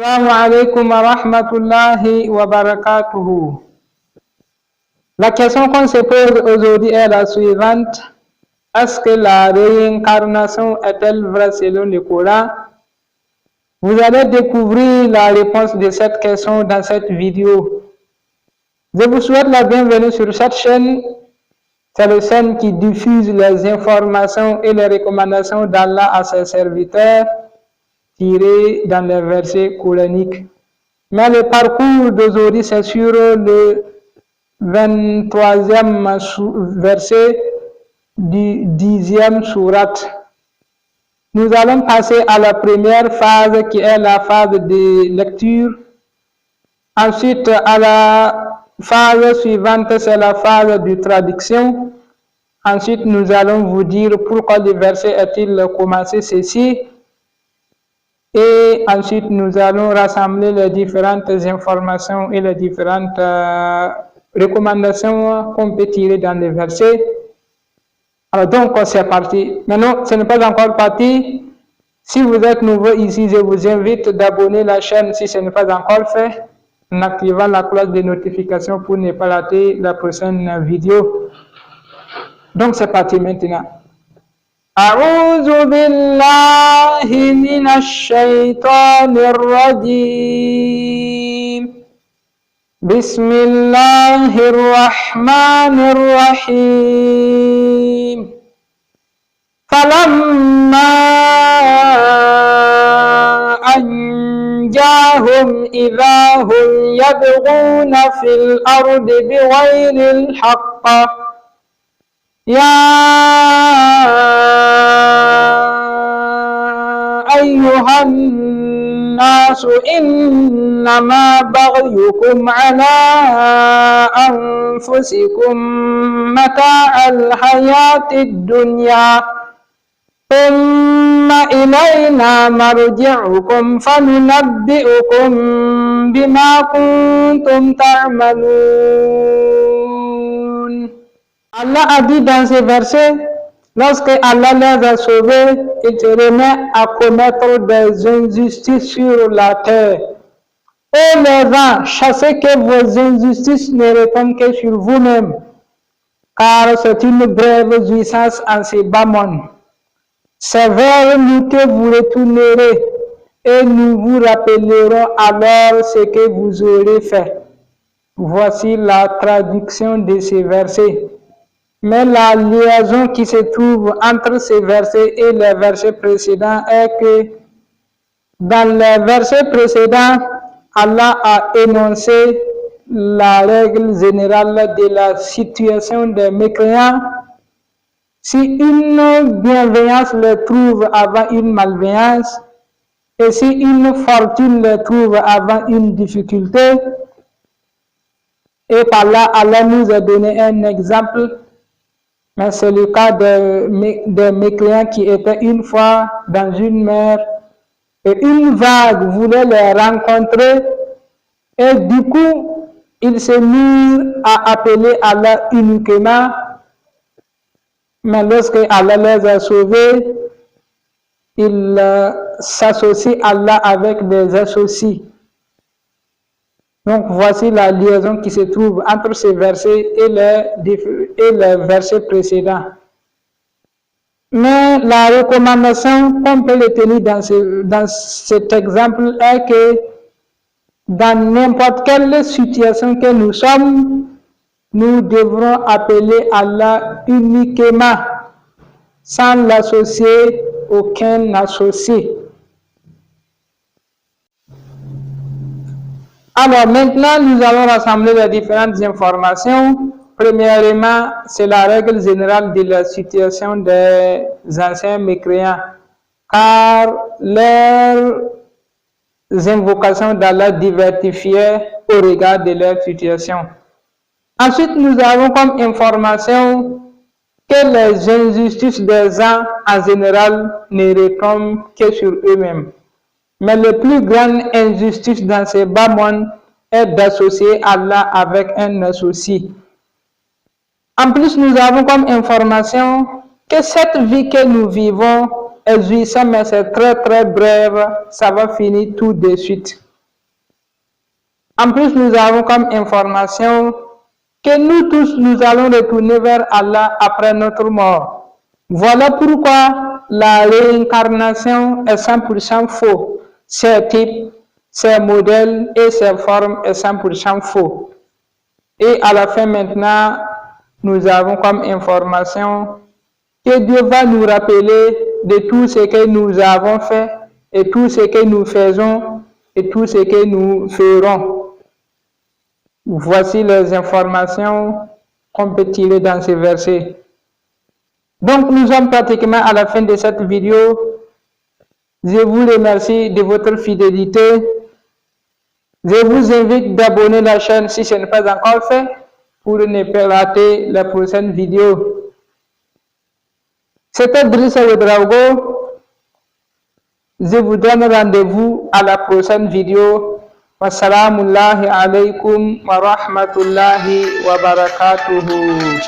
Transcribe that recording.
Assalamu alaikum wa rahmatullahi wa barakatuhu. La question qu'on se pose aujourd'hui est la suivante. Est-ce que la réincarnation est-elle vraie selon le Coran? Vous allez découvrir la réponse de cette question dans cette vidéo. Je vous souhaite la bienvenue sur cette chaîne. C'est la chaîne qui diffuse les informations et les recommandations d'Allah à ses serviteurs, tirés dans les versets coraniques. Mais le parcours d'aujourd'hui, c'est sur le 23e verset du 10e sourate. Nous allons passer à la première phase qui est la phase de lecture. Ensuite, à la phase suivante, c'est la phase de traduction. Ensuite, nous allons vous dire pourquoi le verset a-t-il commencé ceci. Et ensuite, nous allons rassembler les différentes informations et les différentes recommandations qu'on peut tirer dans les versets. Alors donc, c'est parti. Maintenant, ce n'est pas encore parti. Si vous êtes nouveau ici, je vous invite d'abonner la chaîne si ce n'est pas encore fait, en activant la cloche de notification pour ne pas rater la prochaine vidéo. Donc, c'est parti maintenant. أعوذ بالله من الشيطان الرجيم بسم الله الرحمن الرحيم فلما أنجاهم إذا هم يبغون في الأرض بغير الحق يا أيها الناس إنما بغيكم على أنفسكم متاع الحياة الدنيا ثم إلينا مرجعكم فننبئكم بما كنتم تعملون. Allah a dit dans ce verset, lorsque Allah les a sauvés, il se remet à commettre des injustices sur la terre. Et les gens, chassez que vos injustices ne retombent que sur vous-même, car c'est une brève jouissance en ce bas monde. C'est vers nous que vous retournerez, et nous vous rappellerons alors ce que vous aurez fait. Voici la traduction de ces versets. Mais la liaison qui se trouve entre ces versets et les versets précédents est que dans les versets précédents, Allah a énoncé la règle générale de la situation des mécréants. Si une bienveillance les trouve avant une malveillance, et si une fortune les trouve avant une difficulté, et par là, Allah nous a donné un exemple. Mais c'est le cas des mécréants qui étaient une fois dans une mer et une vague voulait les rencontrer et du coup, ils se mirent à appeler Allah uniquement. Mais lorsque Allah les a sauvés, ils s'associent Allah avec des associés. Donc voici la liaison qui se trouve entre ces versets et les versets précédents. Mais la recommandation qu'on peut le tenir dans cet exemple est que dans n'importe quelle situation que nous sommes, nous devrons appeler Allah uniquement, sans l'associer aucun associé. Alors maintenant, nous allons rassembler les différentes informations. Premièrement, c'est la règle générale de la situation des anciens mécréants, car leurs invocations d'Allah diversifiaient au regard de leur situation. Ensuite, nous avons comme information que les injustices des gens en général ne retombent que sur eux-mêmes. Mais la plus grande injustice dans ce bas monde est d'associer Allah avec un associé. En plus, nous avons comme information que cette vie que nous vivons est jouissante, mais c'est très très brève, ça va finir tout de suite. En plus, nous avons comme information que nous tous, nous allons retourner vers Allah après notre mort. Voilà pourquoi la réincarnation est 100% faux. Ses types, ses modèles et ses formes est 100% faux. Et à la fin maintenant, nous avons comme information que Dieu va nous rappeler de tout ce que nous avons fait et tout ce que nous faisons et tout ce que nous ferons. Voici les informations qu'on peut tirer dans ces versets. Donc nous sommes pratiquement à la fin de cette vidéo. Je vous remercie de votre fidélité. Je vous invite d'abonner la chaîne si ce n'est pas encore fait pour ne pas rater la prochaine vidéo. C'était Driss Ouedraogo. Je vous donne rendez-vous à la prochaine vidéo. Wassalamu alaikum wa rahmatullahi wa barakatuhu.